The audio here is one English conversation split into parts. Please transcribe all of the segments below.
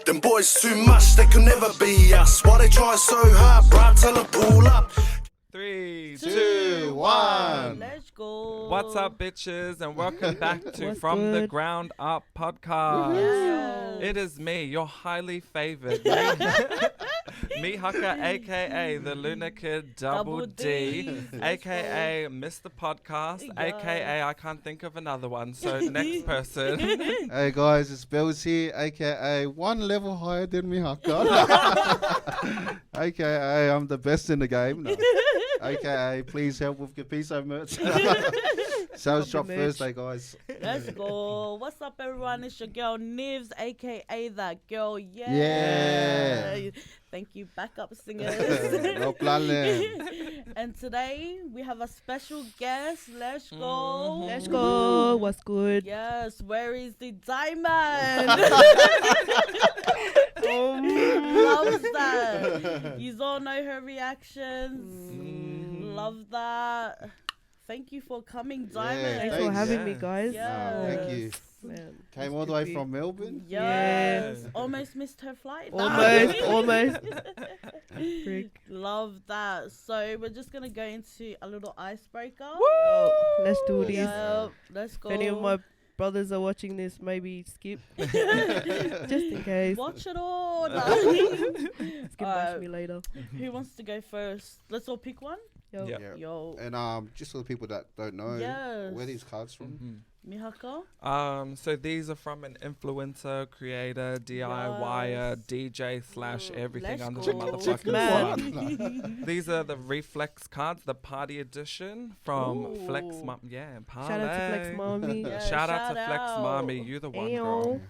Them boys too much, they could never be us. Why they try so hard, bruh? Tell them pull up. 3, 2, 1. Let's go. What's up, bitches, and welcome back to What's From the good? Ground Up podcast. Yes. It is me, your highly favored Mihaka, aka the Lunar Kid Double D, aka Mr. Podcast, aka I can't think of another one. So next person. Hey guys, it's Pelz here, aka one level higher than Mihaka. aka I'm the best in the game. No. aka please help with Capiso merch. Sales drop Thursday, guys. Let's go. What's up, everyone? It's your girl Nivs, aka that girl. Yeah. Thank you, backup singers. No problem. And today we have a special guest. Let's go. Let's go. What's good? Yes, where is the diamond? Loves that. You all know her reactions. Love that. Thank you for coming, Diamond. Thanks for having me, guys. Yes. Thank you. Man, Came all the way from Melbourne. Yes. Yeah. Almost missed her flight. almost. Freak. Love that. So we're just gonna go into a little icebreaker. Let's do this. Yep, let's go. If any of my brothers are watching this, maybe skip. Just in case. Watch it all. Skip bash me later. Who wants to go first? Let's all pick one. Yo. Yeah. Yeah. Yo. And just for the people that don't know, Yes. where are these cards from? Mihaka. So these are from an influencer, creator, DIYer, Yes. DJ / everything Let's under go. the motherfucking Man. sun. These are the Reflex cards, the party edition from Ooh. Flex Mom. Yeah, parlay. Shout out to Flex Mommy. Yeah, Shout out to shout Flex out. Mommy. You the one, Ayo. girl.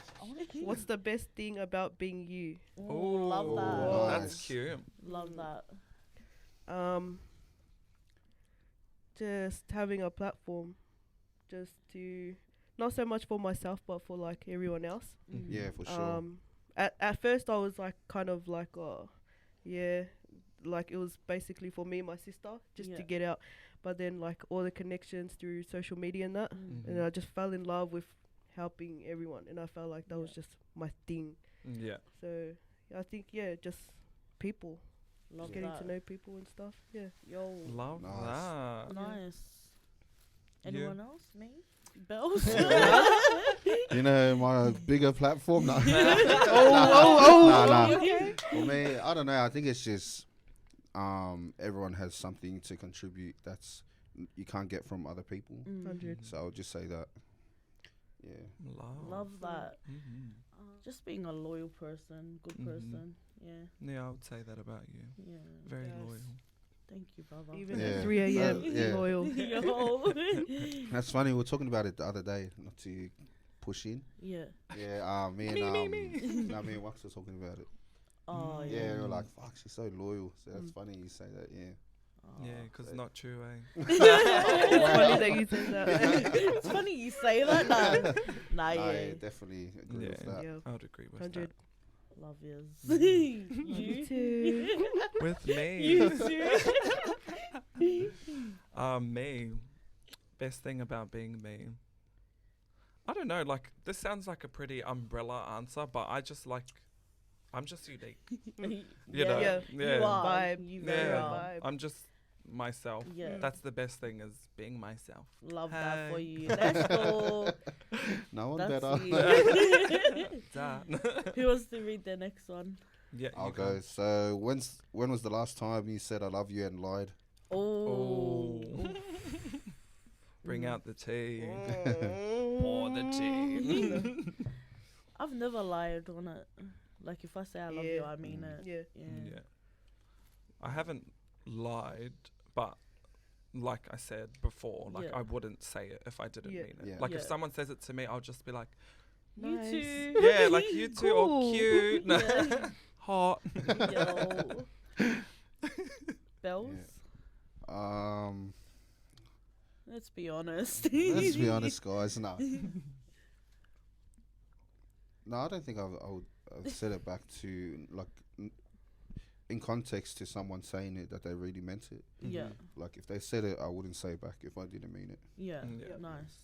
What's the best thing about being you? Ooh, love that. Ooh, That's Nice. cute. Love that. Just having a platform, just to not so much for myself, but for like everyone else. Yeah, for sure. At first I was like kind of like, oh, yeah, like it was basically for me and my sister just to Yeah. get out. But then like all the connections through social media and that, and I just fell in love with helping everyone, and I felt like that was just my thing. Yeah. So I think just people, Love getting that. to know people and stuff. Yeah. Yo. Love Nice. that. Nice. You? Anyone else? Me? Bells? You know, my bigger platform. No. Oh. Nah. For me, I don't know. I think it's just everyone has something to contribute that's you can't get from other people. 100. So I'll just say that. Yeah. Love that. Mhm. Just being a loyal person, good person. Yeah. Yeah, I would say that about you. Yeah. Very Yes. loyal. Thank you, brother. Even Yeah. at 3 a.m. Yeah. loyal. Yo. That's funny. We were talking about it the other day, not to push in. Yeah. Yeah. Me and Wax were talking about it. Oh, yeah. Yeah. We were like, fuck, she's so loyal. So that's funny you say that. Yeah. Oh. Yeah, because not true, eh? It's funny that you said that. It's funny you say that. Nah, Nah, yeah. yeah, definitely agree with that. Yeah. I would agree with 100. Love yous. You You too. that. With me. You too. Me. Best thing about being me. I don't know, like, this sounds like a pretty umbrella answer, but I'm just unique. You know? Yeah. You are. Vibe. You very Yeah. are. Vibe. I'm just myself. Yeah. That's the best thing, is being myself. Love that for Hey. you. Let's go. No one That's better. you. Done. Who wants to read the next one? Yeah, I'll you go. So when was the last time you said I love you and lied? Oh. Bring out the tea. Mm. Pour the tea. I've never lied on it. Like if I say I love you, I mean it. Yeah. Yeah. Yeah. I haven't lied, but like I said before, like Yeah. I wouldn't say it if I didn't Yeah. mean it. Yeah. Like Yeah. if someone says it to me, I'll just be like, You Nice. too. yeah, like you too, or Cool. cute, Yeah. hot. Yo. Bells? Let's be honest. Let's be honest, guys. No. No, I don't think I've said it back to like in context to someone saying it that they really meant it. Yeah. Like if they said it, I wouldn't say back if I didn't mean it. Yeah. Yeah. Nice.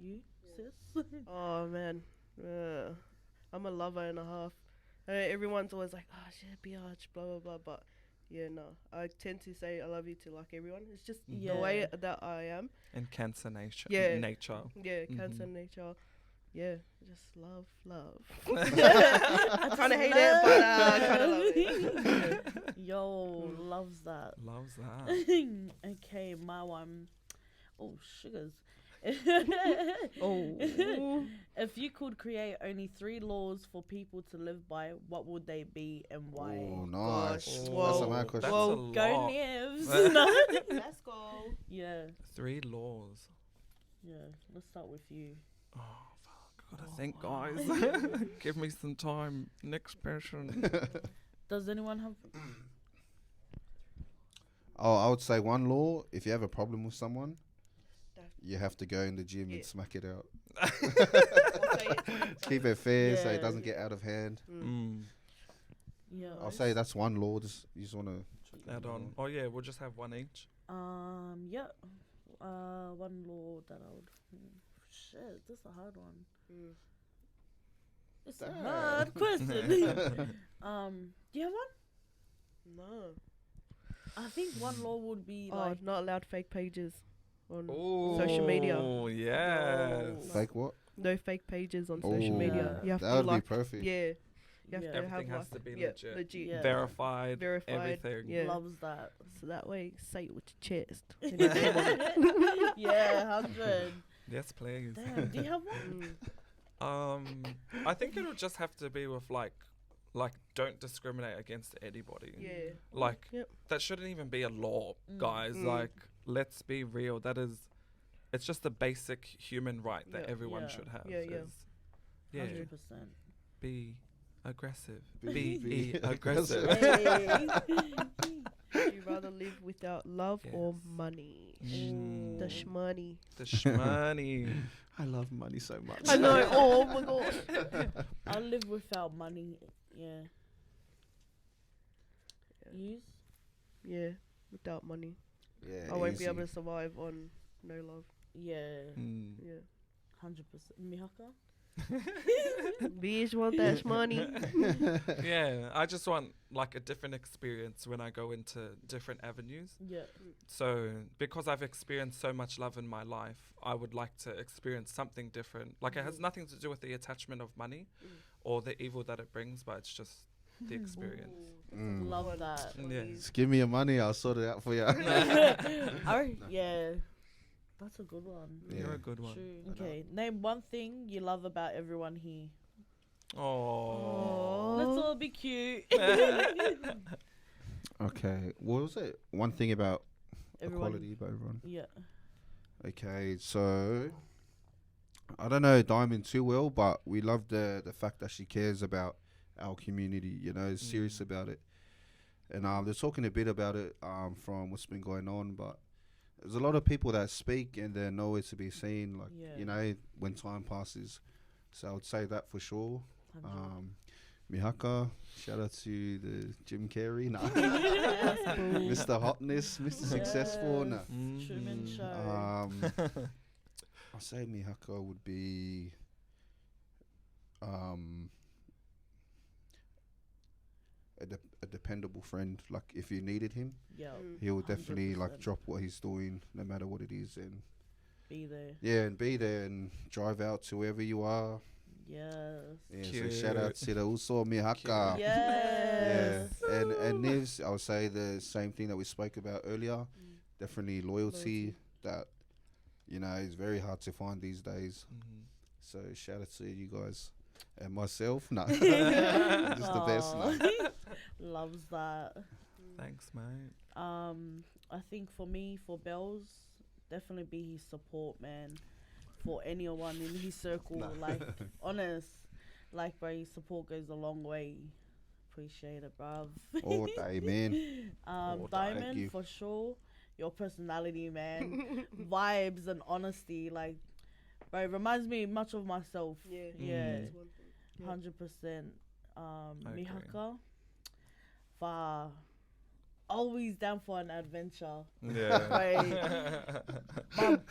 You, sis? Oh man, I'm a lover and a half. Everyone's always like, oh shit, biatch, blah blah blah. But yeah, no, I tend to say I love you to like everyone. It's just the way that I am. And Cancer nature. Yeah. Nature. Yeah, Cancer nature. Yeah, just love. I Kind of hate it, but I kind of love it. Yo, loves that. Loves that. Okay, my one. Oh, sugars. Oh. If you could create only 3 laws for people to live by, what would they be and why? Oh, nice. Gosh. That's a Whoa. mad question. That's a Go lot. Nivs. Let's go. Yeah, 3 laws. yeah. Let's start with you. Oh, fuck. I gotta think, guys. Give me some time. Next person. Does anyone have? Oh, I would say one law: if you have a problem with someone, you have to go in the gym and smack it out. Keep it fair so it Yeah. doesn't get out of hand. Yeah. I'll say that's one law. You just want to Add on. Oh, yeah, we'll just have one each. Yeah. One law that I would. Shit, this is a hard one. It's a Damn. hard question. Do you have one? No. I think one law would be Oh, like. not allowed fake pages on Oh, social media. yes. fake what? No fake pages on Oh, social media. Yeah. You have That to would like be perfect. yeah. You have Yeah. to have Everything has like, to be yeah, legit. Yeah. Verified. Verified. Everything. Yeah. Loves that. So that way, say it with your chest. And your name on it. Yeah, 100. Yes, please. Damn, do you have one? I think it'll just have to be with like don't discriminate against anybody. Yeah. Like Yep. that shouldn't even be a law, guys. Like let's be real. It's just a basic human right that Yeah. everyone Yeah. should have. Yeah, yeah. is, yeah. 100%. Be aggressive. Be Be aggressive. aggressive. Would you rather live without love or Yes. money? Mm. The shmoney. The shmoney. I love money so much. I know. Oh my gosh. I'll live without money. Yeah. Use? Yeah. Without money, Yeah, I won't be easy. able to survive on no love. Yeah. Mm. Yeah. 100%. Mihaka? Bitch want that shmoney. Yeah, I just want like a different experience when I go into different avenues. Yeah. So because I've experienced so much love in my life, I would like to experience something different. Like it has nothing to do with the attachment of money or the evil that it brings, but it's just the experience. Love that. Yeah. Just give me your money, I'll sort it out for you. Yeah. That's a good one. Yeah. You're a good one. True. Okay. Name one thing you love about everyone here. Oh. Let's all be cute. Okay, what was it? One thing about Everyone. equality about everyone. Yeah. Okay, so I don't know Diamond too well, but we love the fact that she cares about our community. You know, is serious about it. And they're talking a bit about it from what's been going on, but there's a lot of people that speak and they're nowhere to be seen. Like you know, when time passes. So I would say that for sure. Mihaka, shout out to the Jim Carrey, nah. Mr. Hotness, Mr. Successful, nah. Truman Show. I'll say Mihaka would be a dependable friend. Like if you needed him, Yeah. he will definitely like 100%. drop what he's doing, no matter what it is, and Be there. yeah, and be there and drive out to wherever you are. Yes. Yeah, so shout out Cute. to the Uso Mihaka. Yes. Yeah, and Nivs, I would say the same thing that we spoke about earlier. Definitely loyalty. That you know is very hard to find these days. So shout out to you guys and myself. No, just the best. No. Loves that. Thanks, mate. I think for me, for Bells, definitely be his support, man. For anyone in his circle, like honest, like bro, his support goes a long way. Appreciate it, bruv. All day, man. Thank you. Diamond for sure. Your personality, man, vibes and honesty, like, bro, reminds me much of myself. Yeah, 100%. agree. Mihaka, for always down for an adventure. Yeah.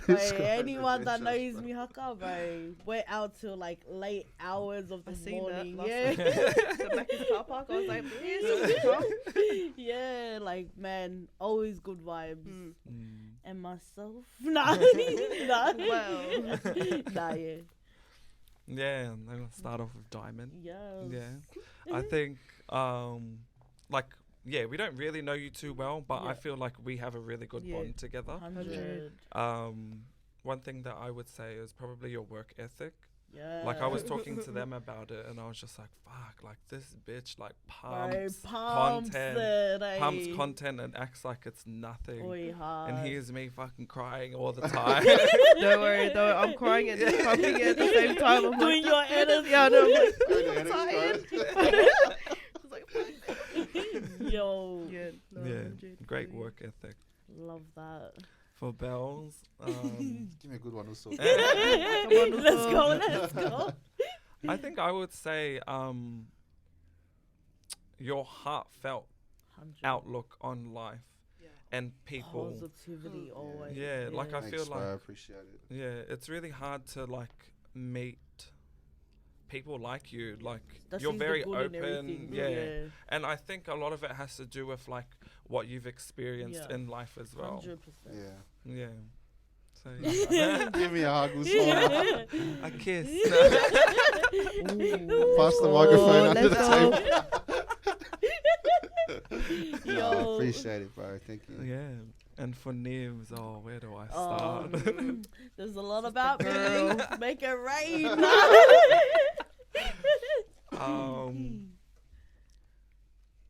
Anyone that knows Mihaka, bro, we're out till like late hours of the morning. Yeah. The back of the car park, I was like, Yeah, like man, always good vibes. Mm. And myself, nah, nah, yeah. Yeah, and then we'll start off with Diamond. Yes. Yeah. I think, like, yeah, we don't really know you too well, but I feel like we have a really good bond together. 100. One thing that I would say is probably your work ethic. Yeah. Like, I was talking to them about it, and I was just like, fuck, like, this bitch, like, Pumps pumps it, content and acts like it's nothing. Oi, hard. And here's me fucking crying all the time. Don't worry, though. I'm crying and pumping at the same time. I'm doing your edits. Yeah, I know. I'm like, it's like, Yo. yeah, no, Yeah, 100, great really. work ethic. Love that. For Pelz, Give me a good one also. Let's go. I think I would say your heartfelt 100. outlook on life Yeah. and people. Positivity always. Yeah, like I Thanks, feel bro, I like appreciate it. yeah, it's really hard to like meet people like you. Like That you're sees the very good in open, everything. yeah. And I think a lot of it has to do with like what you've experienced Yeah. in life as well. 100%. Yeah. Yeah. So yeah. Give me a hug, Usman. A kiss. Pass the microphone under let's the go. table. Yo. Appreciate it, bro. Thank you. Yeah. And for Nivs, where do I start? There's a lot about me. Make it rain.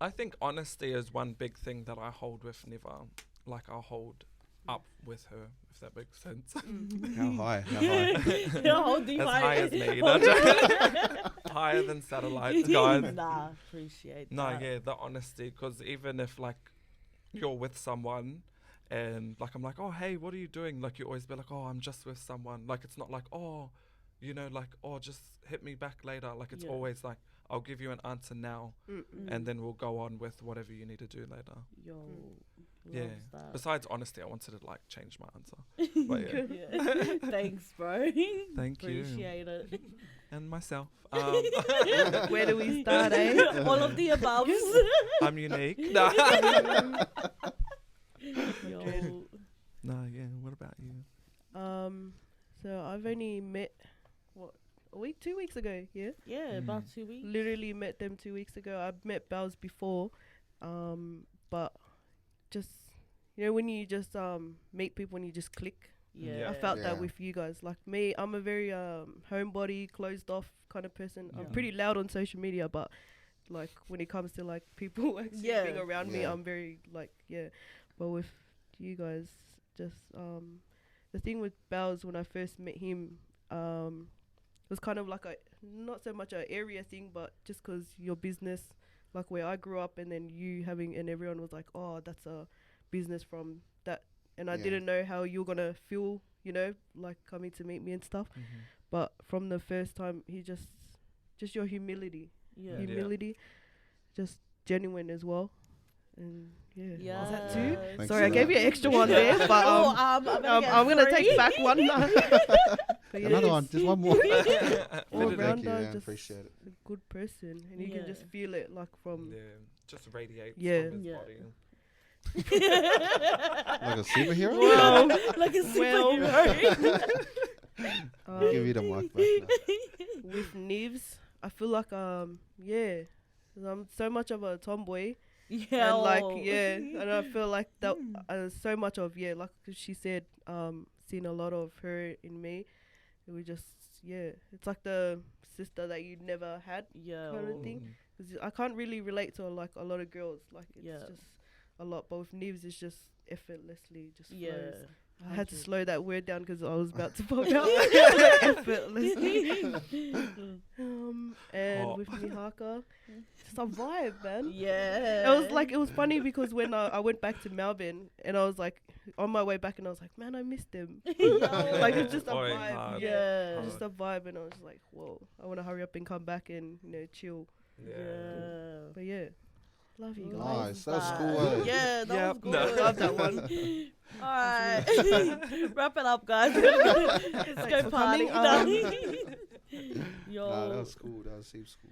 I think honesty is one big thing that I hold with Niva. Like I'll hold up with her, if that makes sense. How high? How high? As high as me. No, joking. Higher than satellites, guys. Nah, appreciate No, that. yeah, the honesty. Because even if like you're with someone and like I'm like, oh, hey, what are you doing? Like you always be like, oh, I'm just with someone. Like it's not like, oh, you know, like, oh, just hit me back later. Like it's Yeah. always like, I'll give you an answer now and then we'll go on with whatever you need to do later. Yo, Yeah. loves that. Besides honesty, I wanted to like change my answer. But yeah. Yeah. Thanks, bro. Thank you. Appreciate it. And myself. Where do we start, eh? All of the above. I'm unique. No. Yo. No, yeah. What about you? So I've only met a week, 2 weeks ago. Yeah, Yeah, about 2 weeks. literally met them 2 weeks ago. I've met Pelz before, but just when you just meet people and you just click. Yeah. I felt that Yeah. with you guys. Like me, I'm a very homebody, closed off kind of person. I'm Yeah. pretty loud on social media, but like when it comes to like people actually Yeah. being around me, Yeah. I'm very like But with you guys, just the thing with Pelz when I first met him, it was kind of like not so much a area thing, but just 'cause your business, like where I grew up, and then you having, and everyone was like, oh, that's a business from that. And I Yeah. didn't know how you're going to feel, like coming to meet me and stuff. But from the first time, he just your humility, Yeah. humility, just genuine as well. And Yeah. was that two? Thanks Sorry, I for gave that. you an extra one there, but I'm gonna take back one now. But Another one, just one more. All Fit it in. Thank you, rounder, man. just Appreciate it. a good person, and you can just Yeah. feel it like from Yeah. Just radiates Yeah. from his Yeah. body. Like a superhero? well, Like a Well. superhero. I'll give you the mic back now. with Nivs, I feel like 'cause I'm so much of a tomboy. Yeah. And like and I feel like that so much of like she said, seen a lot of her in me. And we just it's like the sister that you never had Yeah. kind of thing. 'Cause I can't really relate to like a lot of girls. Like it's just a lot, but with Nivs it's just effortlessly just Yeah. flows. I had to 100. slow that word down because I was about to pop out effortlessly. And Hot. with Mihaka, just a vibe, man. Yeah. It was funny because when I went back to Melbourne and I was like on my way back and I was like, man, I missed them. Like it's just a Oi, vibe. hard. Yeah. Yeah. Just a vibe, and I was like, whoa, I want to hurry up and come back and chill. Yeah. Yeah. But yeah, Love you guys. Nice. That was Love cool, that. eh? Yeah, that Yep. was No. good. Love that one. Alright. Wrap it up, guys. Let's go for party. coming. Yo. Nah, that was cool. That was heaps cool.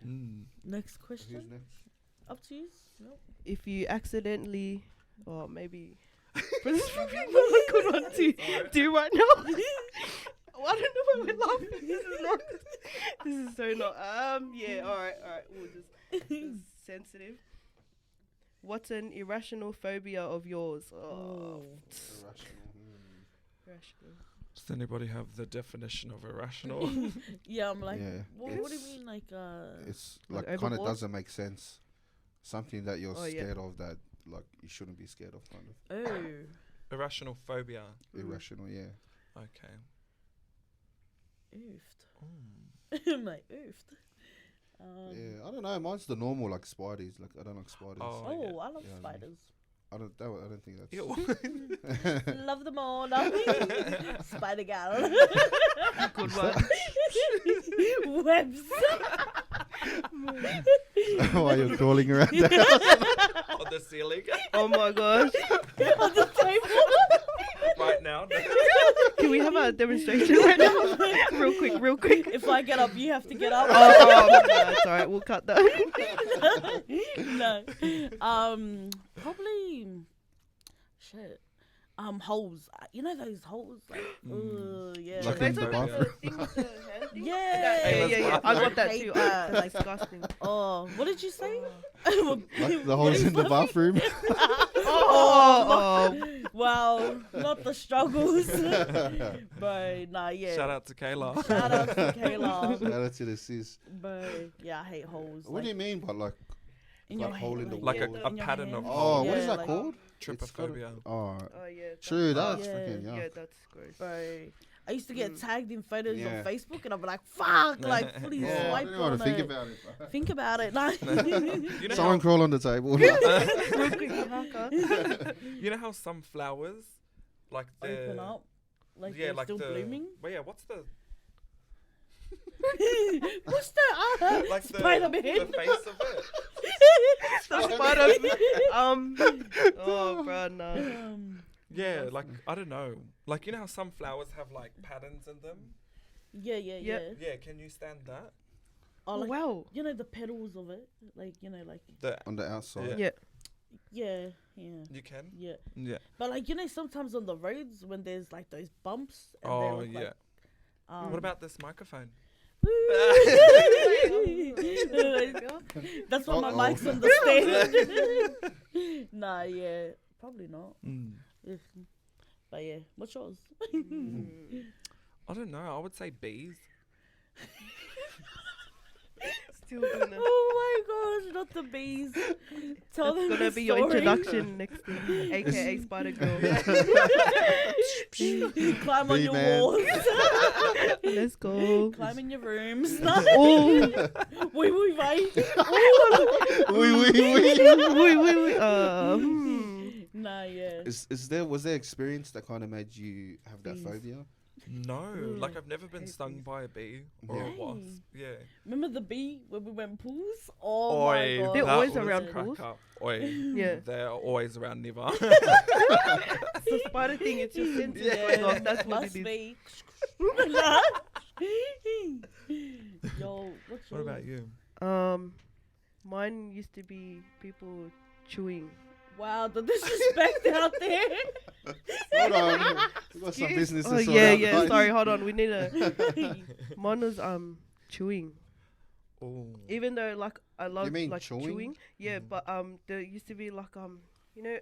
Next Who's question. next? Up to you. Nope. If you accidentally, or maybe, this is probably not a good one to do right now. I don't know why we're laughing. This is not. This is so not. Yeah. All right. We'll just. This is sensitive. What's an irrational phobia of yours? Oh. Irrational. Irrational. Does anybody have the definition of irrational? Yeah, I'm like, Yeah, what do you it's- mean, like, It's Like like kind of overboard? doesn't make sense. Something that you're Oh, yeah. scared of that like you shouldn't be scared of. Kind of oh, Irrational phobia. irrational. Yeah. Okay. oofed. I'm like, oofed. Yeah. I don't know. Mine's the normal like spiders. Like I don't like spiders. Oh, Oh, yeah. I love Yeah, spiders. I don't think that's. Ew. Love them all. No. Spider gal. Good one. Webs. Why you're crawling around there? On the ceiling. Oh my gosh. On the table. Right now. Can we have a demonstration right now? real quick. If I get up, you have to get up. No, it's alright. We'll cut that. No. Probably. Shit. Holes. You know those holes? Like, yeah. Like Those in the are bathroom. the thing with the hand thing? Yeah. Yeah. I got that hate too. that. That's disgusting. Oh, what did you say? Like the holes in the bathroom. Oh. Wow, not the struggles. But nah, yeah. Shout out to Kayla. Shout out to Kayla. Shout out to the sis. But yeah, I hate holes. What do you mean by like? in like your hole head, in the Like wall? a in your pattern hand. of Oh, holes. what is Yeah, that like- called? Trypophobia. Oh, Yeah. true. That's Yeah. freaking Yeah, yeah. that's gross. Bro, I used to get tagged in photos Yeah. on Facebook, and I'm like, "Fuck!" Like, fully Yeah, I swipe don't want on to think it. about it. Bro. Think about it. Like, You know, Someone crawl on the table. Real quick, Mihaka. you know how some flowers, like the open up, like yeah, they're like still the blooming. Well, yeah, what's the What's the like the Spider-Man? face of it? The spider. Oh, bro, no. Yeah, like I don't know. Like you know how some flowers have like patterns in them. yeah. Yeah, can you stand that? Oh, like, Wow. you know the petals of it, like like The On the outside. Yeah. Yeah. yeah. you can. Yeah. Yeah. But like sometimes on the roads when there's like those bumps. And Oh they look yeah. Like, What about this microphone? That's why my Uh-oh. mic's on the stand. Nah, yeah, probably not. Ugh. But yeah, what's yours? I don't know. I would say bees. Still gonna. Oh my gosh, not the bees. Tell That's them gonna the be your story. introduction next thing, aka Spider Girl. Climb on Bee your man. walls. Let's go. Climb in your rooms. Oh, Wait, wait. wait. Nah, yeah. Was there experience that kind of made you have that Bees. phobia? No, Mm. like I've never been Hate stung bees. by a bee or a Hey. wasp. Yeah. Remember the bee when we went pools? Oh my Oi, god. They're that always was around crack pools. up. Oi, Yeah. they're always around Niva. It's the spider thing. It's your senses going off. That's what Must it is. be. Yo, what's What yours? about you? Mine used to be people chewing. Wow, the disrespect out there. Hold on. We got some business to Oh sort yeah, out, yeah. guys. Sorry, hold on. We need a. Mine was chewing. Oh. Even though like I love mean like chewing? chewing. Yeah, but there used to be like you know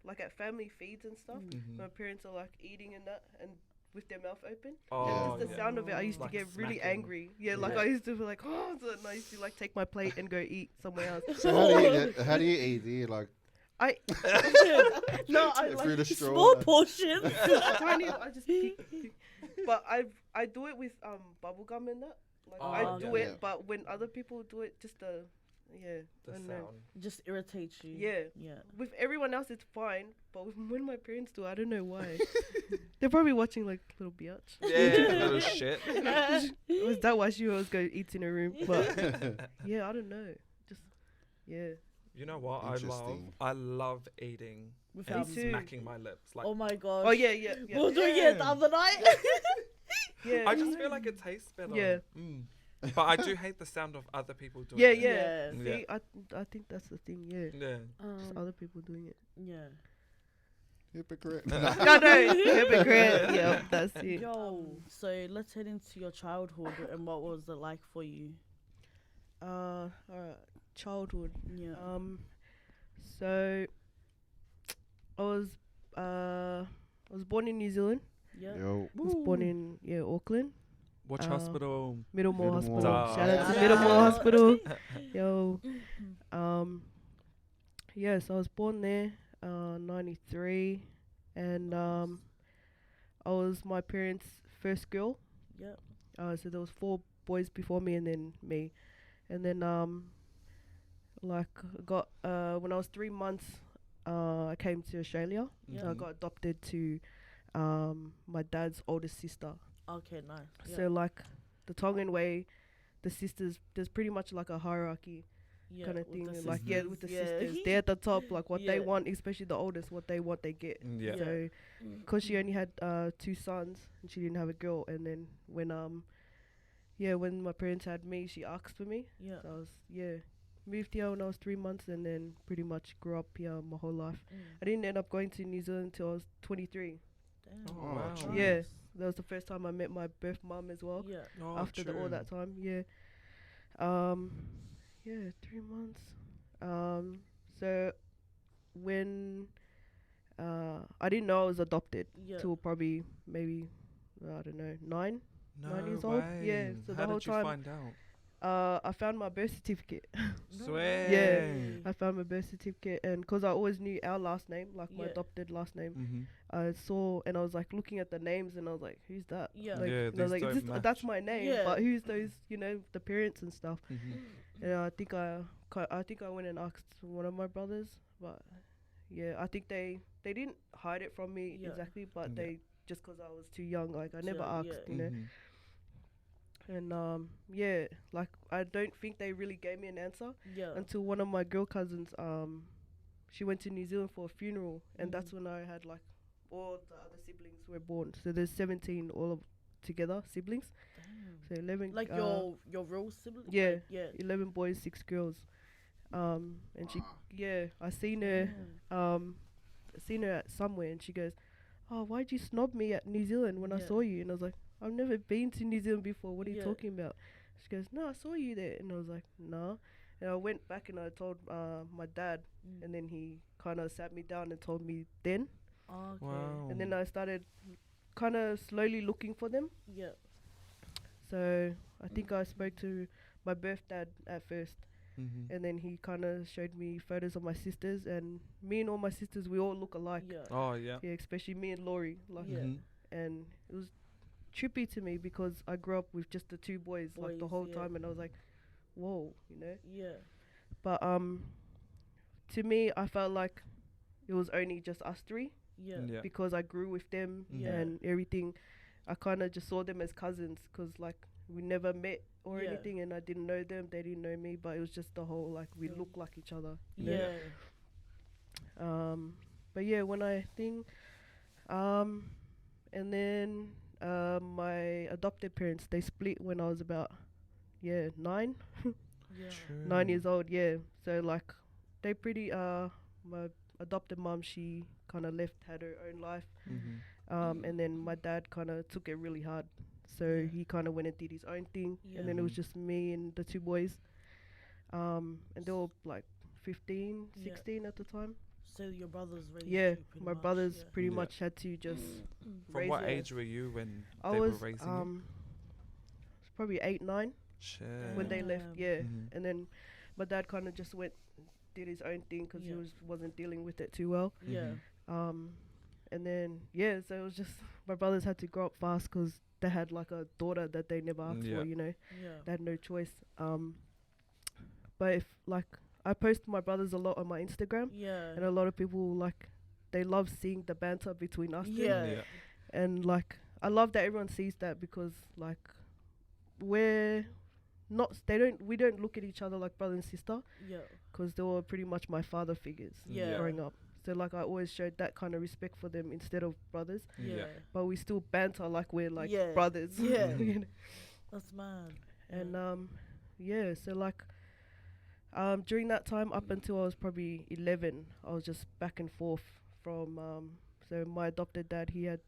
like at family feeds and stuff. Mhm. My parents are like eating and that and with their mouth open. Oh, Just the yeah. sound of it, I used Like to get really smacking. angry. Yeah, like Yeah. I used to be like, oh, and I used to like take my plate and go eat somewhere else. So how do you eat? How do you eat? Do you like I no, I through like the straw? Small portions. tiny. I just pick. But I do it with bubble gum and that. Like Oh, I do yeah. it, but when other people do it, just yeah, The I don't know. sound. Just irritates you. Yeah. Yeah. With everyone else, it's fine, but when my parents do, I don't know why. They're probably watching like little biatch. Yeah, little shit. Was that why she always go eats in her room? But yeah, I don't know. Just yeah, You know what Interesting. I love eating Without and Me too. smacking my lips. Like Oh my god. Oh yeah, yeah, We yeah. were doing it the other night. Yeah. I just feel like it tastes better. Yeah. Mm. But I do hate the sound of other people doing Yeah, it. yeah. Yeah. See, I think that's the thing. Yeah, Yeah. just other people doing it. Yeah. Hypocrite. No, hypocrite. Yeah, that's it. Yo, so let's head into your childhood and what was it like for you? Alright, childhood. Yeah. So I was born in New Zealand. Yeah. Yo. I was born in Auckland, Which Uh, hospital? Middlemore Middlemore. Hospital. Shout out to Yeah. Middlemore Hospital. Yo, yes, I was born there, 93, and I was my parents' first girl. Yeah. So there was 4 boys before me, and then me, and then like got when I was 3 months, I came to Australia. Yeah. So I got adopted to my dad's oldest sister. Okay, nice. Yeah. So like the Tongan way, the sisters, there's pretty much like a hierarchy yeah, kind of with thing. the Like sisters, with the yeah. sisters, they're at the top. Like what they Yeah. want, especially the oldest, what they want, they get. Yeah. Yeah. So because she only had 2 sons and she didn't have a girl, and then when my parents had me, she asked for me. Yeah. So I was moved here when I was 3 months, and then pretty much grew up here my whole life. I didn't end up going to New Zealand until I was 23. Damn. Oh, wow. true. Yeah, that was the first time I met my birth mum as well. Yeah. Oh, After all true. that time, 3 months. So when I didn't know I was adopted Yeah. till probably maybe I don't know 9 No years old. way. Yeah, so the How whole did you time- find out? I found my birth certificate. Swear. Yeah. I found my birth certificate, and because I always knew our last name, like my Yeah. adopted last name, Mm-hmm. I saw and I was like looking at the names, and I was like, who's that? Yeah. Like, Yeah, and I was these like, don't match. that's my name, Yeah. but who's those? The parents and stuff. Mm-hmm. And I think I went and asked one of my brothers, but yeah, I think they didn't hide it from me Yeah. exactly, but Yeah. they just because I was too young, like I never So, asked, yeah. you know. Mm-hmm. And like I don't think they really gave me an answer Yeah. until one of my girl cousins, she went to New Zealand for a funeral, and Mhm. that's when I had like all the other siblings were born. So there's 17 all of together siblings. Damn. So 11. Like your real sibling? Yeah. Like, yeah. 11 boys, 6 girls. And she, I seen her, at somewhere, and she goes, "Oh, why'd you snob me at New Zealand when I Yeah. saw you?" And I was like, "I've never been to New Zealand before. What are you Yeah. talking about?" She goes, "No, I saw you there." And I was like, "No." And I went back and I told my dad, Mm. and then he kind of sat me down and told me then. Okay. Wow. And then I started kind of slowly looking for them. Yeah. So I think I spoke to my birth dad at first. Mm-hmm. And then he kind of showed me photos of my sisters, and me and all my sisters, we all look alike. Yeah. Oh yeah. Yeah, especially me and Laurie. Like, Yeah. Mhm. and it was trippy to me because I grew up with just the 2 boys, like the Boys, whole yeah. time, and I was like, whoa, you know. Yeah. But to me, I felt like it was only just us 3 Yeah. Yeah. because I grew with them Yeah. and everything. I kind of just saw them as cousins because like we never met or Yeah. anything, and I didn't know them, they didn't know me, but it was just the whole like we Yeah. look like each other. you know? Yeah. But yeah, when I think, and then my adopted parents, they split when I was about 9 Yeah. 9 years old. Yeah, so like they pretty my adopted mom, she kind of had her own life, Mm-hmm. and then my dad kind of took it really hard, so Yeah. he kind of went and did his own thing, Yeah. and then it was Mhm. just me and the 2 boys, and they were like 15 Yeah. 16 at the time. So your brothers raised Yeah, you pretty my much, brothers yeah. pretty Yeah. much had to just From raise what it. age were you when I they was were raising you? probably 8 9 Shit. when they left. Damn. Yeah, Mhm. and then my dad kind of just went did his own thing because Yeah. he wasn't dealing with it too well. Yeah. Mhm. And then so it was just my brothers had to grow up fast because they had like a daughter that they never asked Yeah. for. You know, Yeah. they had no choice. But if like I post my brothers a lot on my Instagram, Yeah. and a lot of people like they love seeing the banter between us. two. Yeah. Yeah. And like I love that everyone sees that because like we're we don't look at each other like brother and sister, Yeah. because they were pretty much my father figures Yeah. growing up. So like I always showed that kind of respect for them instead of brothers. Yeah. Yeah. But we still banter like we're like Yeah. brothers. Yeah. you know? That's mad. And yeah, so like during that time up until I was probably 11, I was just back and forth from so my adopted dad, he had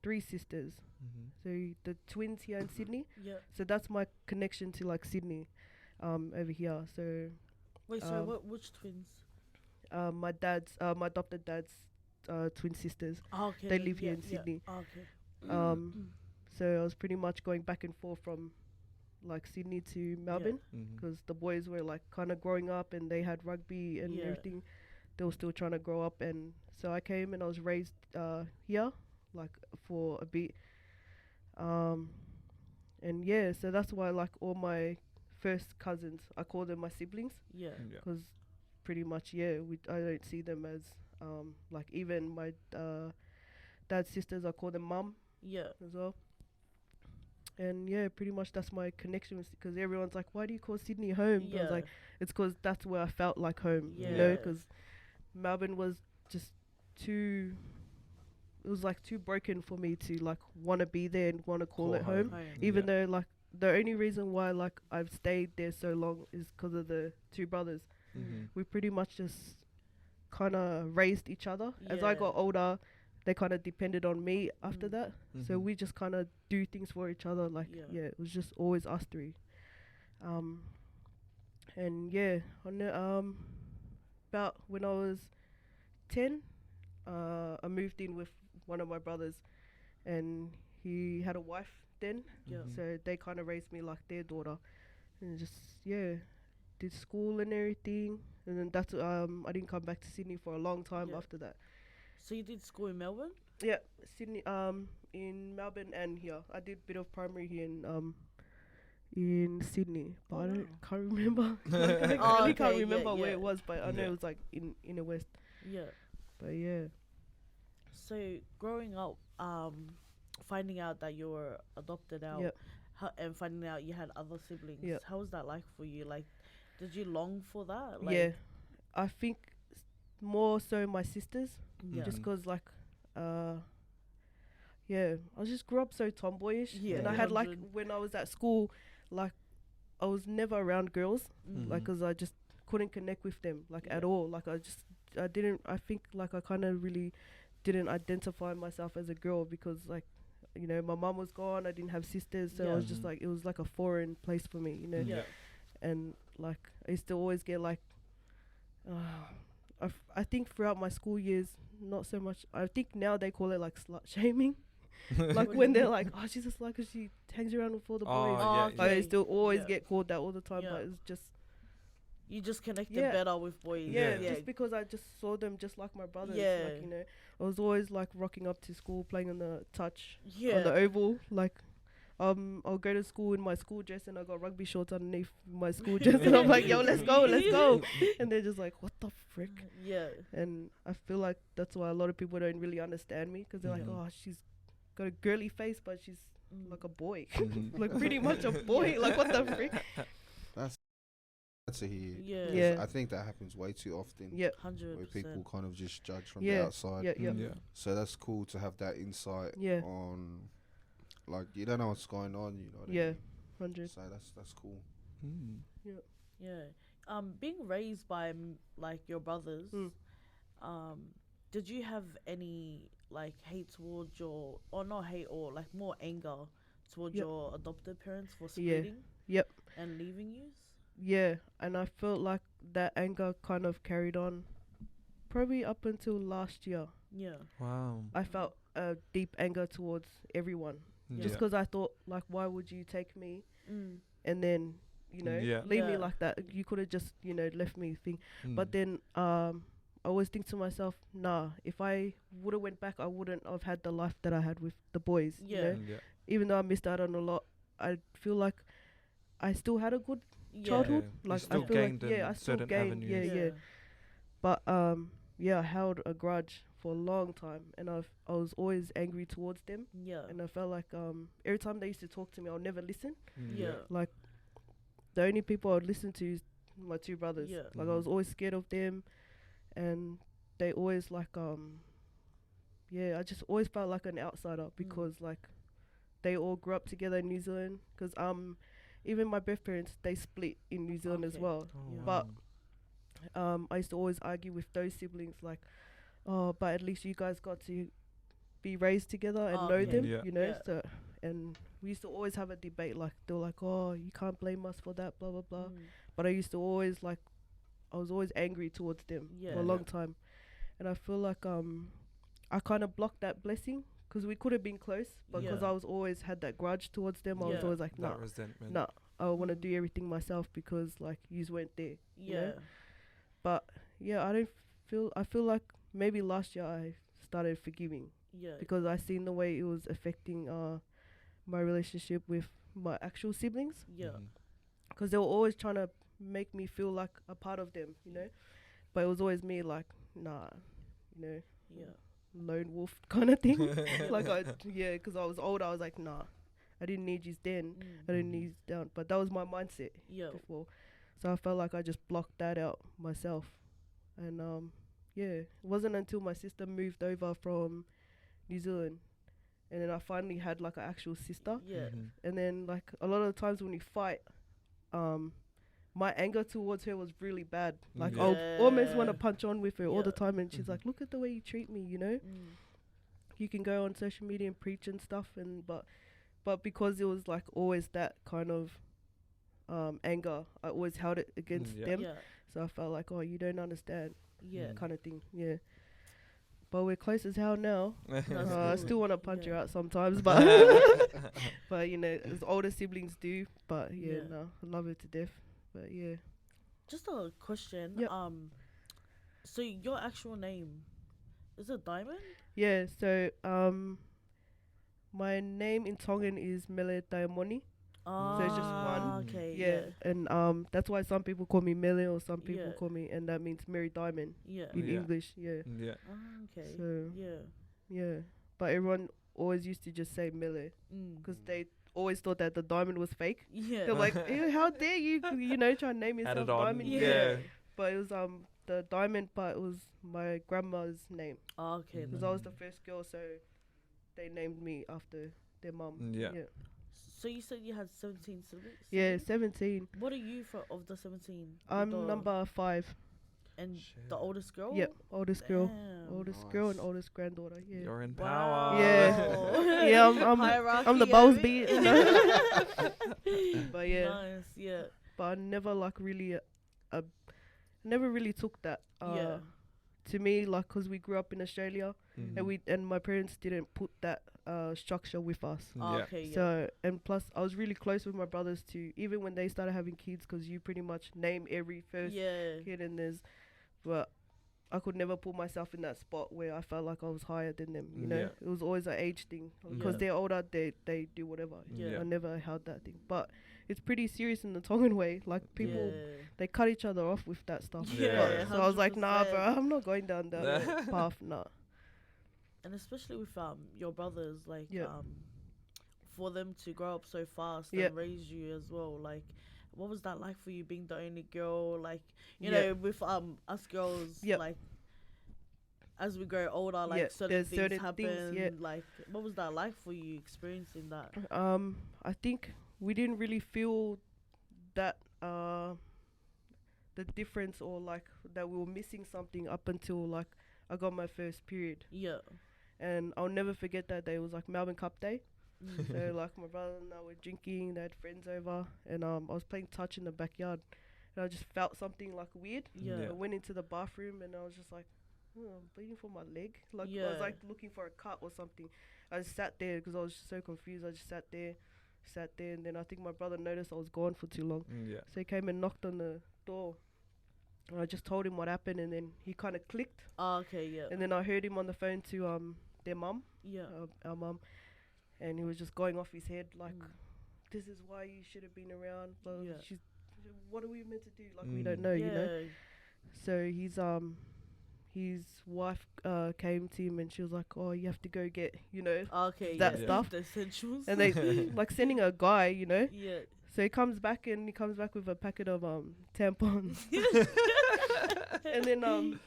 3 sisters. Mm-hmm. So the twins here in Sydney. Yeah. So that's my connection to like Sydney over here. So Wait, so which twins? my adopted dad's twin sisters. Oh, okay. They live here in Sydney. Oh, okay. So I was pretty much going back and forth from like Sydney to Melbourne, Mm-hmm. because the boys were like kind of growing up and they had rugby and Yeah. everything. They were still trying to grow up, and so I came and I was raised here like for a bit. And yeah, so that's why like all my first cousins, I call them my siblings, Yeah. Yeah. because pretty much I don't see them as like even my dad's sisters, I call them mum Yeah. as well. And yeah, pretty much that's my connection with, because everyone's like, why do you call Sydney home? I Yeah. was like, it's because that's where I felt like home, you Yeah. know, because Melbourne was just too, it was like too broken for me to like want to be there and want to call it home. Even though like the only reason why like I've stayed there so long is because of the 2 brothers. Mm-hmm. We pretty much just kind of raised each other. As I Yeah. got older, they kind of depended on me after Mm. that. So we just kind of do things for each other. Like, Yeah. it was just always us 3. And yeah, about when I was 10, I moved in with one of my brothers, and he had a wife then. Yeah. Mhm. So they kind of raised me like their daughter, and just did school and everything. And then that's I didn't come back to Sydney for a long time Yeah. after that. So you did school in Melbourne? Yeah, Sydney, in Melbourne and here. I did a bit of primary here in Sydney, but Oh, I wow. can't remember. I Oh, really can't okay, yeah, remember where yeah. it was, but I know Yeah. it was like in the west. Yeah. But yeah, So growing up, finding out that you were adopted out, Yep. and finding out you had other siblings, Yep. how was that like for you? Like, did you long for that? Like, yeah. I think more so my sisters, Yeah. just 'cause like, yeah, I just grew up so tomboyish, Yeah. and I had like 100. when I was at school, like I was never around girls, like Mhm. 'cause I just couldn't connect with them like at Yeah. all. Like I didn't. I think like I kind of really didn't identify myself as a girl, because like, you know, my mum was gone. I didn't have sisters, so I Yeah. was just Mhm. like, it was like a foreign place for me, you know. Yeah. And like I used to always get like, I think throughout my school years, not so much. I think now they call it like slut shaming. Like when they're like, oh, she's a slut 'cause she hangs around with all the Oh, boys. yeah, okay. I used to always Yeah. get called that all the time, Yeah. but it's just You just connected Yeah. better with boys. yeah, Yeah. just because I just saw them just like my brothers. Yeah. Like, you know, I was always like rocking up to school, playing on the touch, Yeah. on the oval. Like, I'll go to school in my school dress, and I got rugby shorts underneath my school dress, and I'm like, yo, let's go. And they're just like, what the frick? Yeah. And I feel like that's why a lot of people don't really understand me, 'cause they're like, Mhm. oh, she's got a girly face, but she's Mm. like a boy, Mhm. like pretty much a boy. Like, what the frick? To hear. Yeah. 'Cause Yeah. I think that happens way too often. Yeah, 100%. Where people kind of just judge from Yeah. the outside. yeah, yeah, Yeah. So that's cool to have that insight Yeah. on, like, you don't know what's going on, you know what I yeah, mean? 100. So that's cool. Mm. Yeah. Being raised by like your brothers, Mm. did you have any like hate towards or not hate, or like more anger towards Yep. your adopted parents for Yeah. splitting? Yep. And leaving you? Yeah, and I felt like that anger kind of carried on probably up until last year. Yeah. Wow. I felt a deep anger towards everyone, Yeah. just 'cause I thought, like, why would you take me and then, you know, Yeah. leave me Yeah. like that? You could have just, you know, left me thing. Mm. But then I always think to myself, nah, if I would have went back, I wouldn't have had the life that I had with the boys. Yeah. You know? Yeah. Even though I missed out on a lot, I feel like I still had a good Yeah. childhood. You Like, still I feel like, gained in yeah, I still certain gained, avenues. yeah. But yeah, I held a grudge for a long time, and I was always angry towards them, Yeah. and I felt like every time they used to talk to me, I'll never listen. Yeah. Like the only people I'd listen to is my two brothers. Yeah. Like I was always scared of them, and they always like yeah, I just always felt like an outsider because like they all grew up together in New Zealand. Because even my birth parents, they split in New Zealand as Okay. well. Oh, But I used to always argue with those siblings like, oh, but at least you guys got to be raised together and know Okay. them, Yeah. you know. Yeah. So, and we used to always have a debate. Like they were like, oh, you can't blame us for that, blah blah blah. But I used to always like, I was always angry towards them Yeah. for a long time, and I feel like I kind of blocked that blessing because we could have been close, but because Yeah. I was always had that grudge towards them, I was Yeah. always like, that nah, resentment. nah, I want to do everything myself because like yous weren't there. you know? Yeah. But yeah, I feel like maybe last year I started forgiving Yeah. because I seen the way it was affecting my relationship with my actual siblings, Yeah. Mhm. because they were always trying to make me feel like a part of them, you know. But it was always me like, nah, you know, Yeah. lone wolf kind of thing. Like because I was old, I was like, nah, I didn't need you then, I didn't need you down. But that was my mindset Yeah. before, so I felt like I just blocked that out myself. And yeah, it wasn't until my sister moved over from New Zealand, and then I finally had like an actual sister. Yeah. Mhm. And then like a lot of the times when we fight, my anger towards her was really bad. Like Yeah. I'll almost want to Yeah. punch on with her all the Yeah. time, and she's Mhm. like, "Look at the way you treat me," you know. You can go on social media and preach and stuff, and but because it was like always that kind of anger, I always held it against Yeah. them. Yeah. So I felt like, oh, you don't understand, Yeah. kind of thing. Yeah. But we're close as hell now. That's I good. still want to punch her Yeah. out sometimes, but but you know, as older siblings do. But yeah, Yeah. no, I love her to death. But yeah, Just a question. Yep. So your actual name is it Diamond? yeah. So my name in Tongan is Mele Diamoni. So it's just one. Okay. Yeah, and that's why some people call me Mele, or some people Yeah. call me, and that means Mary Diamond Yeah. in Yeah. English. Yeah. Yeah. Okay. So Yeah. yeah, but everyone always used to just say Mele because they always thought that the diamond was fake. Yeah. They're like, "Ew, how dare you, you know, try and name Add yourself it on. Diamond?" Yeah. But it was the diamond part was my grandma's name Okay. because I was the first girl, so they named me after their mum. Yeah. Yeah. So you said you had 17 siblings? Yeah, 17. What are you of the 17? I'm The- number 5. And Shit. the oldest girl? Yep, oldest girl, Damn. oldest girl, and Nice. oldest granddaughter. Yeah. You're in Wow. power. Yeah. Yeah, I'm the Hierarchy, boss eh? bee. You know? But yeah, Nice, yeah. but I never like really never really took that Yeah. to me, like, 'cause we grew up in Australia, Mhm. and my parents didn't put that structure with us. Oh, Yeah. okay, yeah. So, and plus I was really close with my brothers too, even when they started having kids, 'cause you pretty much name every first Yeah. kid, and but I could never put myself in that spot where I felt like I was higher than them, you know. Yeah. It was always an age thing, because Yeah. they're older, they do whatever. Yeah. I never held that thing, but it's pretty serious in the Tongan way. Like people, Yeah. they cut each other off with that stuff. Yeah. So I was like, nah, bro, 100%. I'm not going down that path, nah. And especially with your brothers, like Yeah. for them to grow up so fast Yeah. and raise you as well, like what was that like for you being the only girl? Like, you Yeah. know, with us girls, Yep. like as we grow older, like Yeah, certain there's things certain happen. things, yeah. Like what was that like for you experiencing that? I think we didn't really feel that the difference, or like that we were missing something up until like I got my first period. Yeah. And I'll never forget that day. It was like Melbourne Cup Day. Mm. So like my brother and I were drinking, they had friends over, and I was playing touch in the backyard, and I just felt something like weird. Yeah. I went into the bathroom and I was just like, I'm bleeding from my leg. Like I Yeah. was like looking for a cut or something. I just sat there because I was just so confused. I just sat there, and then I think my brother noticed I was gone for too long. Yeah. So he came and knocked on the door. And I just told him what happened, and then he kind of clicked. Oh, okay, yeah. And then I heard him on the phone to their mum, Yeah. our mum, and he was just going off his head like, Mm. "This is why you should have been around." Blah, blah, Yeah. What are we meant to do? Like we Mm. don't know, yeah. you know. So his wife came to him and she was like, oh, you have to go get, you know, Okay, that yeah. stuff. The essentials. And they like sending a guy, you know. Yeah. So he comes back with a packet of tampons. And then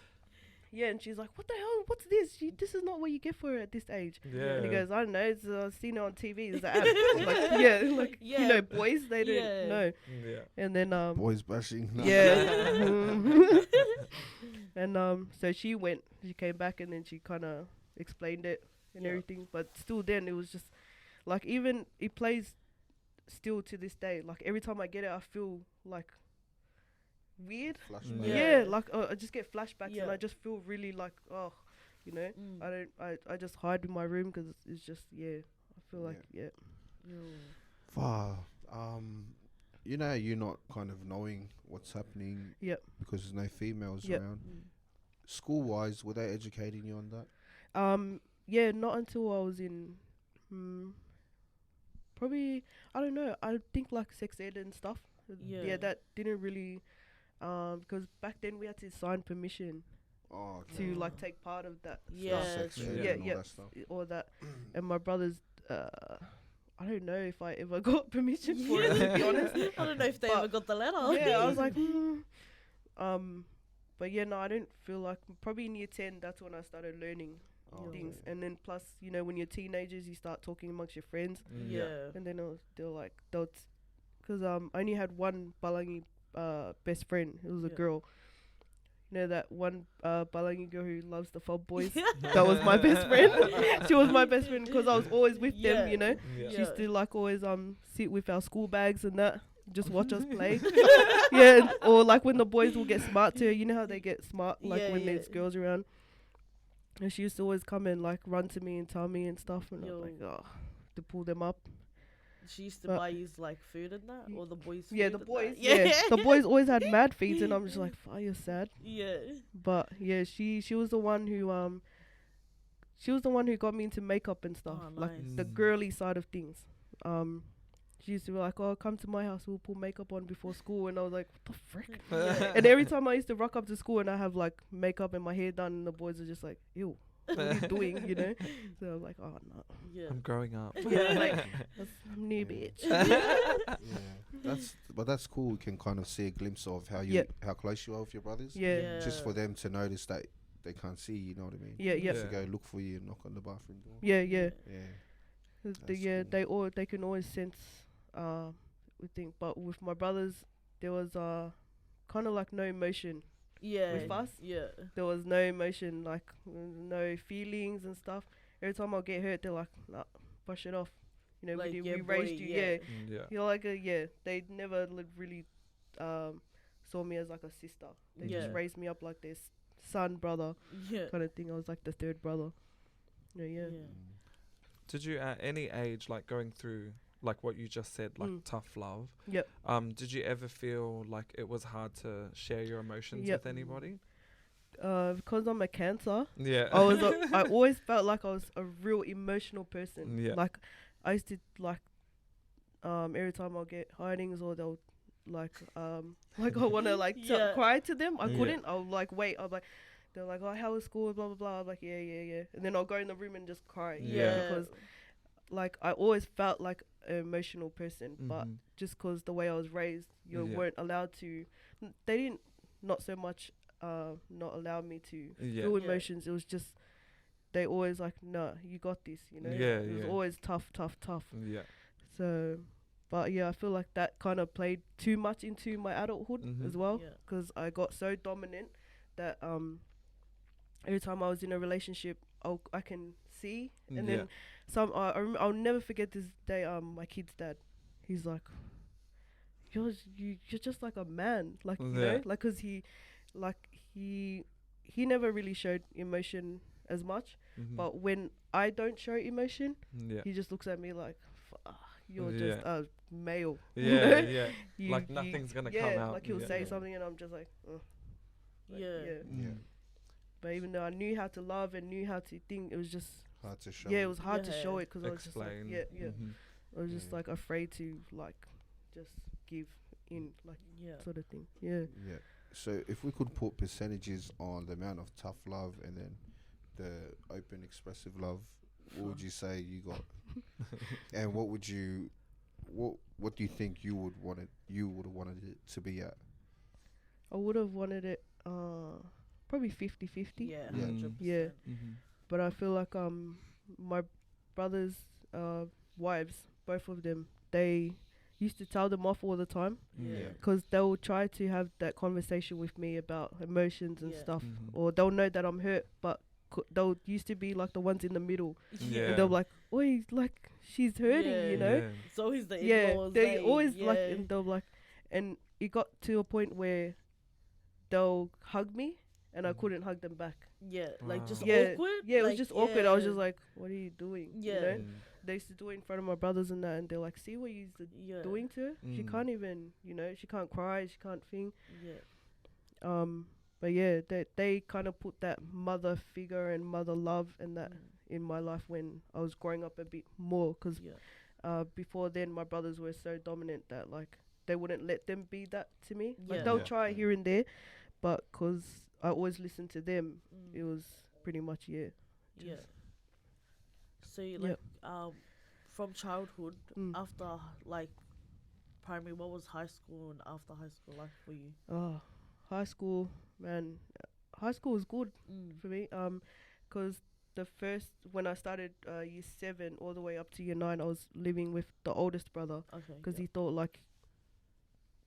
yeah, and she's like, what the hell? What's this? This is not what you get for her at this age. Yeah. And he goes, I don't know. I've seen it on TV. It's the app. Like, yeah, like Yeah. you know, boys they don't Yeah. know. Yeah. And then Boys bashing. No. yeah. And so she came back and then she kind of explained it and Yeah. everything. But still, then it was just like even it plays still to this day. Like every time I get it, I feel like weird. Flashback. Yeah. Yeah, like I just get flashbacks Yeah. and I just feel really like you know. Mm. I just hide in my room because it's just I feel like Yo. Wow. You know, you're not kind of knowing what's happening. Yep. Because there's no females Yep. around. Mm. School-wise, were they educating you on that? Yeah, not until I was in probably I don't know. I think like sex ed and stuff. Yeah. That didn't really because back then we had to sign permission Oh, okay. to Oh. like take part of that Yeah. stuff. Sex ed Yeah, and all yeah. that stuff. All that. And my brothers I don't know if I ever got permission for it, to be honest. I don't know if they But ever got the letter. Yeah, I was like, but yeah, no, I don't feel like probably in year 10, that's when I started learning Oh, things. okay. And then plus, you know, when you're teenagers, you start talking amongst your friends. Yeah. And then they're like, because I only had one Balangi best friend. It was a Yeah. girl. You know that one Balangi girl who loves the fob boys? That was my best friend. She was my best friend because I was always with them, you know. Yeah. She used to like always sit with our school bags and that, just watch us play. Yeah, or like when the boys will get smart to her, you know how they get smart like Yeah, when yeah. there's girls around. And she used to always come and like run to me and tell me and stuff, and I was like, Yo. oh, to pull them up. She used to But- buy you like food and that, or the boys. Yeah, food the and boys. that? Yeah, the boys always had mad feeds, and I'm just like, oh, you're sad. Yeah. But yeah, she was the one who got me into makeup and stuff, Oh, like nice. the girly side of things. She used to be like, oh, come to my house, we'll put makeup on before school, and I was like, what the frick? Yeah. And every time I used to rock up to school and I have like makeup and my hair done, and the boys are just like, ew, what are you doing, you know? So I'm like, oh no, Yeah. I'm growing up. yeah, like I'm new bitch. Yeah, that's cool. You can kind of see a glimpse of how how close you are with your brothers. Yeah, Just for them to notice that they can't see. You know what I mean? yeah, yeah, To go look for you and knock on the bathroom door. yeah, yeah. Yeah. 'Cause That's cool. they can always sense we think, but with my brothers there was kind of like no emotion. Yeah. With us? Yeah. There was no emotion, like no feelings and stuff. Every time I get hurt, they're like, nah, brush it off. You know, Like, we yeah, raised boy, you, yeah. yeah. Yeah. You're like they never really saw me as like a sister. They Yeah. just raised me up like their son, brother Yeah. kind of thing. I was like the third brother. Yeah. Did you at any age, like going through like what you just said, like tough love? Yep. Did you ever feel like it was hard to share your emotions Yep. with anybody? Because I'm a Cancer, Yeah. I always felt like I was a real emotional person. Yeah. Like I used to like every time I'll get hidings or they'll like I want to like Yeah. cry to them. I Yeah. couldn't. I'll like wait. I'll like they're like, oh, how was school? Blah blah blah. I'm like, yeah. And then I'll go in the room and just cry. Yeah. Because like I always felt like an emotional person, but Mhm. just 'cause the way I was raised, you Yeah. weren't allowed to. They didn't not so much not allow me to Yeah. feel Yeah. emotions. It was just they always like, no, you got this. You know. Yeah, It was yeah. always tough. Yeah. So, but yeah, I feel like that kind of played too much into my adulthood Mhm. as well, Yeah. because I got so dominant that every time I was in a relationship, I can see, and Yeah. then I'll never forget this day. My kid's dad, he's like, you're just like a man, like you Yeah. know, like 'cause he never really showed emotion as much, Mhm. but when I don't show emotion, yeah. he just looks at me like, you're Yeah. just a male. Yeah, yeah. You- Like you- nothing's gonna yeah, come out. like he'll Yeah. say something and I'm just like, Yeah. Mm. But even though I knew how to love and knew how to think, it was just Hard to show. it was hard to show Yeah. it because I was just like, Explain. yeah. Mhm. I was just Yeah. like afraid to like just give in, like Yeah. sort of thing. Yeah. Yeah. So if we could put percentages on the amount of tough love and then the open expressive love, what would you say you got? And what would you, what do you think you would have wanted it to be at? I would have wanted it probably 50-50. Yeah, Yeah. 100%. Yeah. Mm-hmm. But I feel like my brothers' wives, both of them, they used to tell them off all the time Yeah. because they'll try to have that conversation with me about emotions and Yeah. stuff, Mhm. or they'll know that I'm hurt, but they'll used to be like the ones in the middle, Yeah. and they'll be like, "Oi, like she's hurting," Yeah. you know. Yeah. It's always the Yeah, in-laws. they eh? always like, Yeah. and they'll like, and it got to a point where they'll hug me, and I Mhm. couldn't hug them back. Yeah, like just Wow. Yeah, awkward. yeah, it was like, just awkward. I was yeah. just like, "What are you doing?" Yeah. You know? Mm. They used to do it in front of my brothers and that, and they're like, "See what you're Yeah. doing to her? She Mm. can't even, she can't cry, she can't think." Yeah. But yeah, they kind of put that mother figure and mother love and that in my life when I was growing up a bit more, because Yeah. before then my brothers were so dominant that like they wouldn't let them be that to me. Like Yeah. they'll Yeah. try here and there, but because I always listened to them, Mm. it was pretty much Yeah. just- So you, Yep. from childhood Mm. after like primary, what was high school and after high school like for you? High school, man. High school was good Mm. for me. Because when I started year 7 all the way up to year 9, I was living with the oldest brother Okay. because yeah. he thought like,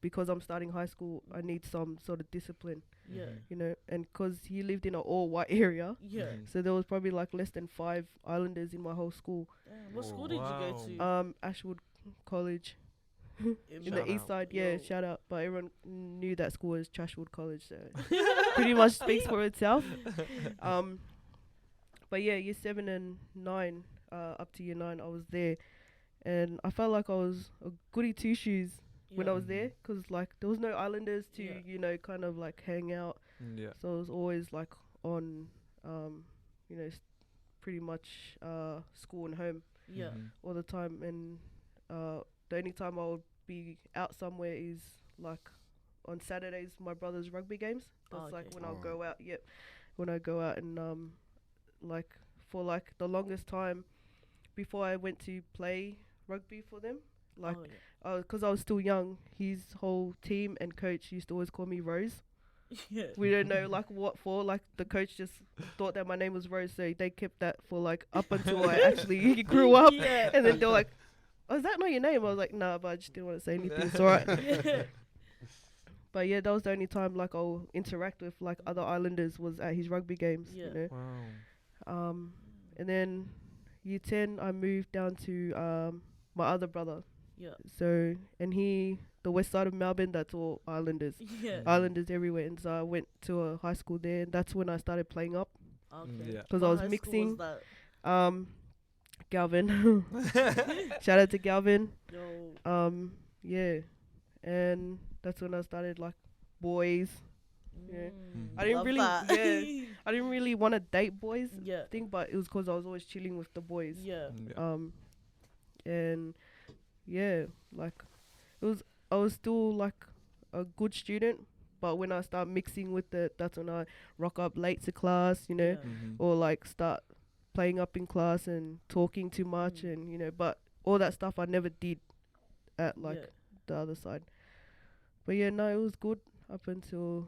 because I'm starting high school, I need some sort of discipline, Yeah. Mhm. and because he lived in an all white area, Yeah. Mhm. so there was probably like less than 5 islanders in my whole school. Damn, what Oh, school did you go wow. to? Ashwood College in Shout the east out. side, Yo. shout out. But everyone knew that school as Trashwood College, so pretty much speaks for itself. But yeah, year 7 and 9, up to year 9, I was there, and I felt like I was a goody two shoes when I was Mhm. there, because like there was no islanders to Yeah. kind of like hang out, Yeah. so I was always like on pretty much school and home Yeah. Mhm. all the time, and the only time I would be out somewhere is like on Saturdays, my brother's rugby games. That's like Okay. when I'll Oh. go out. Yep, when I go out, and like for like the longest time before I went to play rugby for them, like Oh, because I was still young, his whole team and coach used to always call me Rose. yeah. We don't know like what for. Like the coach just thought that my name was Rose, so they kept that for like up until I actually grew up. Yeah. And then they're like, "Oh, is that not your name?" I was like, "Nah, but I just didn't want to say anything. It's alright." But yeah, that was the only time like I'll interact with like other islanders was at his rugby games. Yeah. Wow. And then year 10, I moved down to my other brother. Yeah. So and the west side of Melbourne, that's all islanders. Yeah. Islanders everywhere, and so I went to a high school there, and that's when I started playing up. Okay. Yeah. 'Cause I What was high school mixing. that? Galvin. Shout out to Galvin. Yo. Yeah, and that's when I started like boys. Yeah. I didn't Love really- that. I didn't really want to date boys Yeah. thing, but it was 'cause I was always chilling with the boys. Yeah. Yeah. And yeah, like I was still like a good student, but when I start mixing with that's when I rock up late to class, Yeah. Mhm. or like start playing up in class and talking too much, Mm. and but all that stuff I never did at like Yeah. the other side. But yeah, no, it was good up until